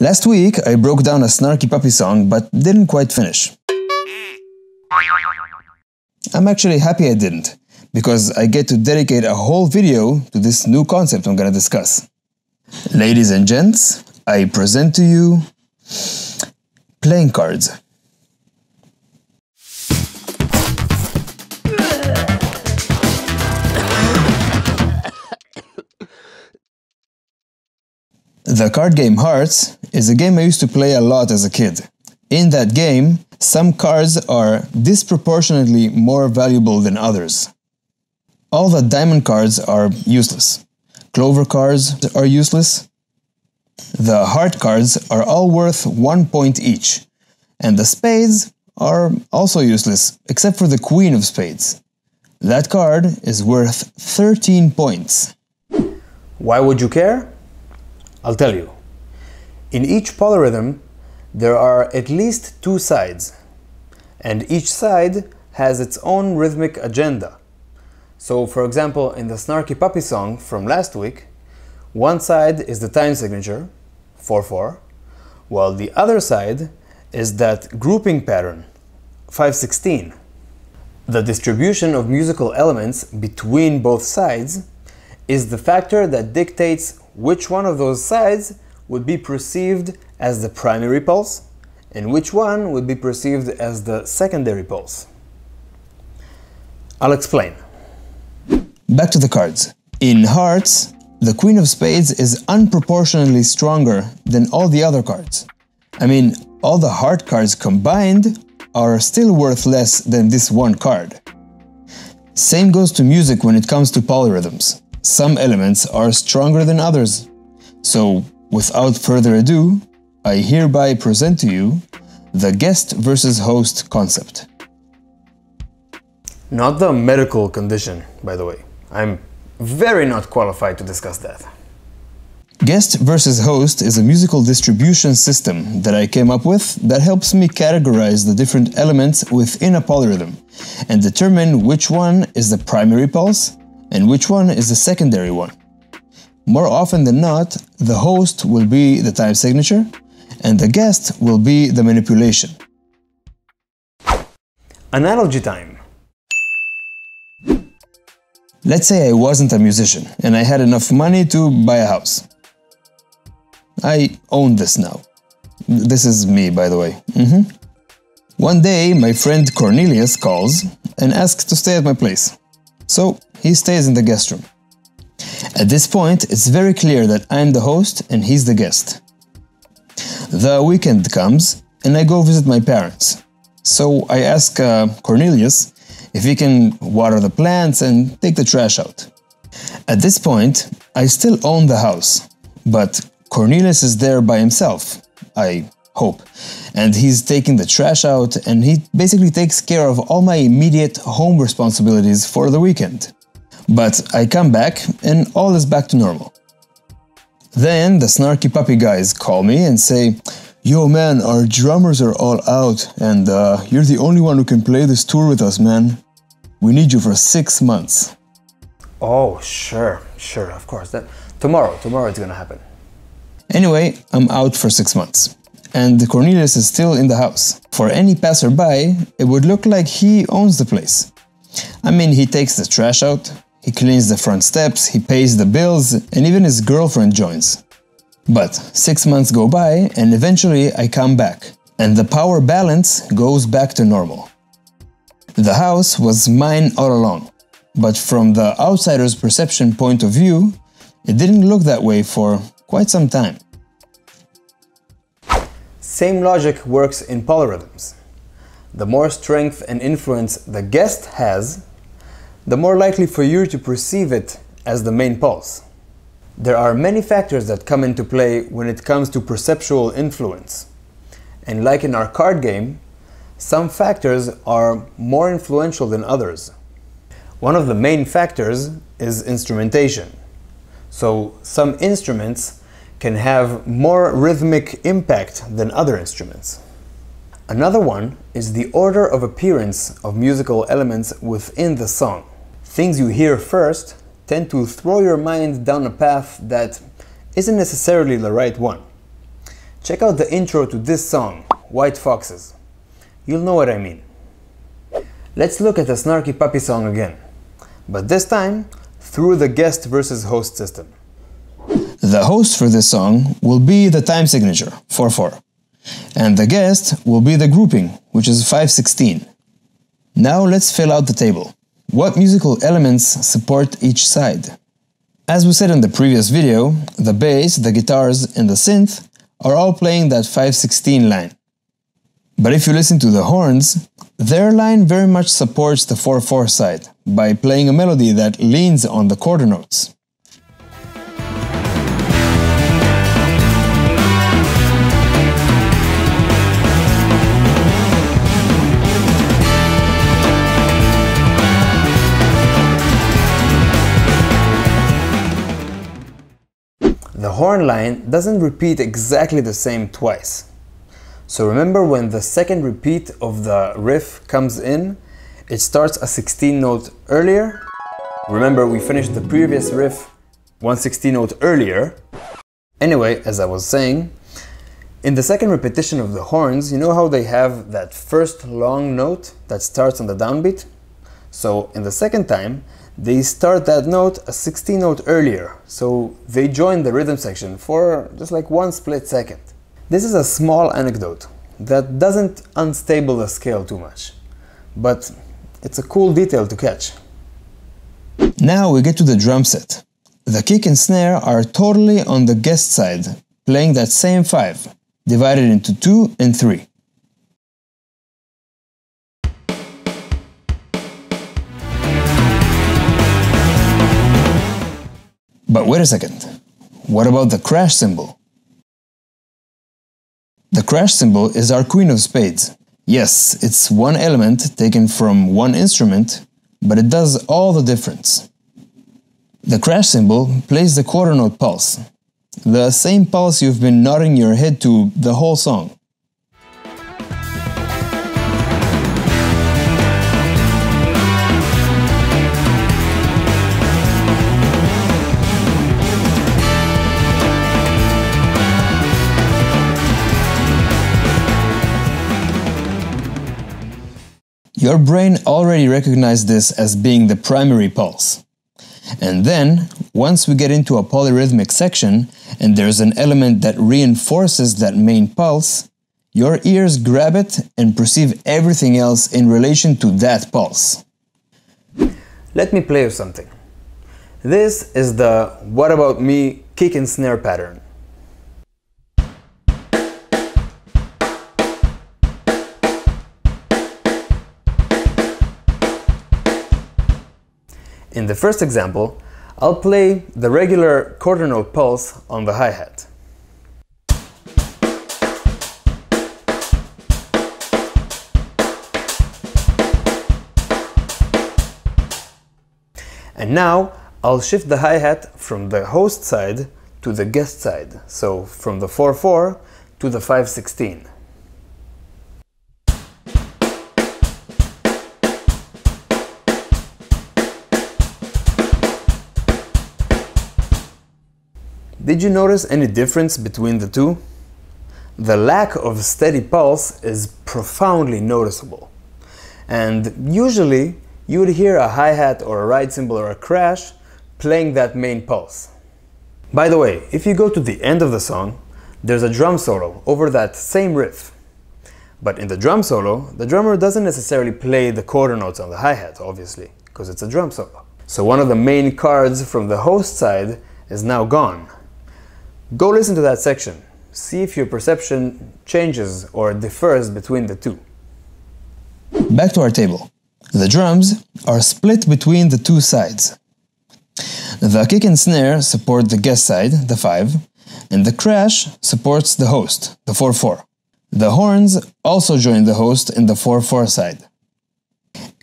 Last week I broke down a Snarky Puppy song but didn't quite finish. I'm actually happy I didn't, because I get to dedicate a whole video to this new concept I'm gonna discuss. Ladies and gents, I present to you playing cards. The card game Hearts is a game I used to play a lot as a kid. In that game, some cards are disproportionately more valuable than others. All the diamond cards are useless. Clover cards are useless. The heart cards are all worth 1 point each. And the spades are also useless, except for the Queen of Spades. That card is worth 13 points. Why would you care? I'll tell you. In each polyrhythm, there are at least 2 sides, and each side has its own rhythmic agenda. So, for example, in the Snarky Puppy song from last week, one side is the time signature, 4/4, while the other side is that grouping pattern, 5/16. The distribution of musical elements between both sides is the factor that dictates which one of those sides would be perceived as the primary pulse and which one would be perceived as the secondary pulse. I'll explain. Back to the cards. In Hearts, the Queen of Spades is unproportionately stronger than all the other cards. I mean, all the heart cards combined are still worth less than this one card. Same goes to music when it comes to polyrhythms. Some elements are stronger than others. So, without further ado, I hereby present to you the guest versus host concept. Not the medical condition, by the way. I'm very not qualified to discuss that. Guest versus host is a musical distribution system that I came up with that helps me categorize the different elements within a polyrhythm and determine which one is the primary pulse and which one is the secondary one. More often than not, the host will be the time signature and the guest will be the manipulation. Analogy time. Let's say I wasn't a musician and I had enough money to buy a house. I own this now. This is me, by the way. One day, my friend Cornelius calls and asks to stay at my place. So, he stays in the guest room. At this point, it's very clear that I'm the host and he's the guest. The weekend comes and I go visit my parents. So I ask Cornelius if he can water the plants and take the trash out. At this point, I still own the house, but Cornelius is there by himself, I hope, and he's taking the trash out and he basically takes care of all my immediate home responsibilities for the weekend. But I come back and all is back to normal. Then the Snarky Puppy guys call me and say, "Yo man, our drummers are all out and you're the only one who can play this tour with us, man. We need you for 6 months." Oh, sure, of course. Tomorrow it's gonna happen. Anyway, I'm out for 6 months. And Cornelius is still in the house. For any passerby, it would look like he owns the place. I mean, he takes the trash out, he cleans the front steps, he pays the bills, and even his girlfriend joins. But 6 months go by, and eventually I come back, and the power balance goes back to normal. The house was mine all along, but from the outsider's perception point of view, it didn't look that way for quite some time. Same logic works in polyrhythms. The more strength and influence the guest has, the more likely for you to perceive it as the main pulse. There are many factors that come into play when it comes to perceptual influence. And like in our card game, some factors are more influential than others. One of the main factors is instrumentation. So some instruments can have more rhythmic impact than other instruments. Another one is the order of appearance of musical elements within the song. Things you hear first tend to throw your mind down a path that isn't necessarily the right one. check out the intro to this song, White Foxes. You'll know what I mean. Let's look at the Snarky Puppy song again, but this time through the guest versus host system. The host for this song will be the time signature, 4/4, and the guest will be the grouping, which is 5/16. Now let's fill out the table. What musical elements support each side? As we said in the previous video, the bass, the guitars, and the synth are all playing that 5/16 line. But if you listen to the horns, their line very much supports the 4/4 side by playing a melody that leans on the quarter notes. The horn line doesn't repeat exactly the same twice. So remember, when the second repeat of the riff comes in, it starts a 16 note earlier. Remember, we finished the previous riff 1/16 note earlier. Anyway, as I was saying, in the second repetition of the horns, you know how they have that first long note that starts on the downbeat? So in the second time, they start that note a 16 note earlier, so they join the rhythm section for just like one split second. This is a small anecdote that doesn't unstable the scale too much, but it's a cool detail to catch. Now we get to the drum set. The kick and snare are totally on the guest side, playing that same 5, divided into 2 and 3. But wait a second, what about the crash cymbal? The crash cymbal is our queen of spades. Yes, it's one element taken from one instrument, but it does all the difference. The crash cymbal plays the quarter note pulse, the same pulse you've been nodding your head to the whole song. Your brain already recognized this as being the primary pulse. And then, once we get into a polyrhythmic section and there's an element that reinforces that main pulse, your ears grab it and perceive everything else in relation to that pulse. Let me play you something. This is the "What About Me" kick and snare pattern. In the first example, I'll play the regular quarter note pulse on the hi-hat. And now I'll shift the hi-hat from the host side to the guest side, so from the 4/4 to the 5/16. Did you notice any difference between the two? The lack of steady pulse is profoundly noticeable. And usually you would hear a hi-hat or a ride cymbal or a crash playing that main pulse. By the way, if you go to the end of the song, there's a drum solo over that same riff. But in the drum solo, the drummer doesn't necessarily play the quarter notes on the hi-hat, obviously, because it's a drum solo. So one of the main cards from the host side is now gone. Go listen to that section. See if your perception changes or differs between the two. Back to our table. The drums are split between the two sides. The kick and snare support the guest side, the 5, and the crash supports the host, the 4/4. The horns also join the host in the 4/4 side.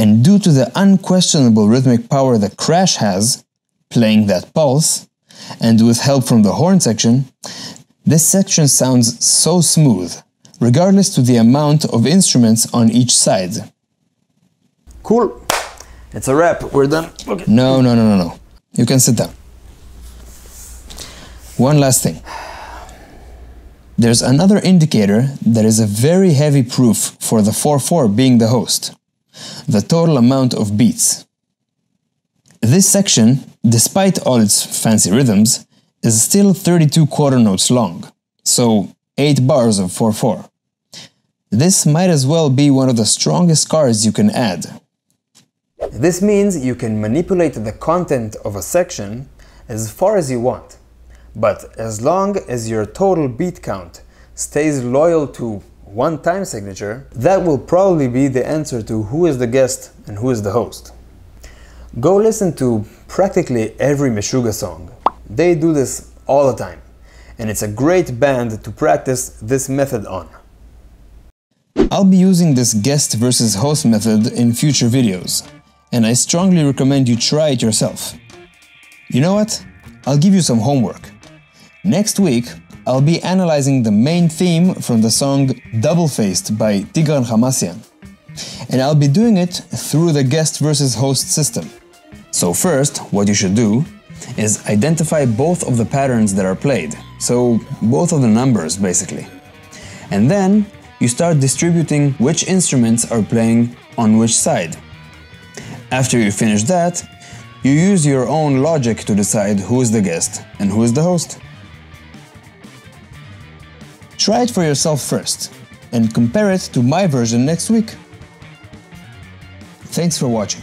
And due to the unquestionable rhythmic power the crash has, playing that pulse, and with help from the horn section, this section sounds so smooth, regardless to the amount of instruments on each side. Cool. It's a wrap. We're done. Okay. No. You can sit down. One last thing. There's another indicator that is a very heavy proof for the 4/4 being the host: the total amount of beats. This section, despite all its fancy rhythms, is still 32 quarter notes long, so 8 bars of 4/4. This might as well be one of the strongest cards you can add. This means you can manipulate the content of a section as far as you want, but as long as your total beat count stays loyal to one time signature, that will probably be the answer to who is the guest and who is the host. Go listen to practically every Meshuggah song. They do this all the time, and it's a great band to practice this method on. I'll be using this guest versus host method in future videos, and I strongly recommend you try it yourself. You know what? I'll give you some homework. Next week, I'll be analyzing the main theme from the song Double Faced by Tigran Hamasyan, and I'll be doing it through the guest versus host system. So first, what you should do is identify both of the patterns that are played, so both of the numbers basically. And then you start distributing which instruments are playing on which side. After you finish that, you use your own logic to decide who is the guest and who is the host. Try it for yourself first, and compare it to my version next week. Thanks for watching.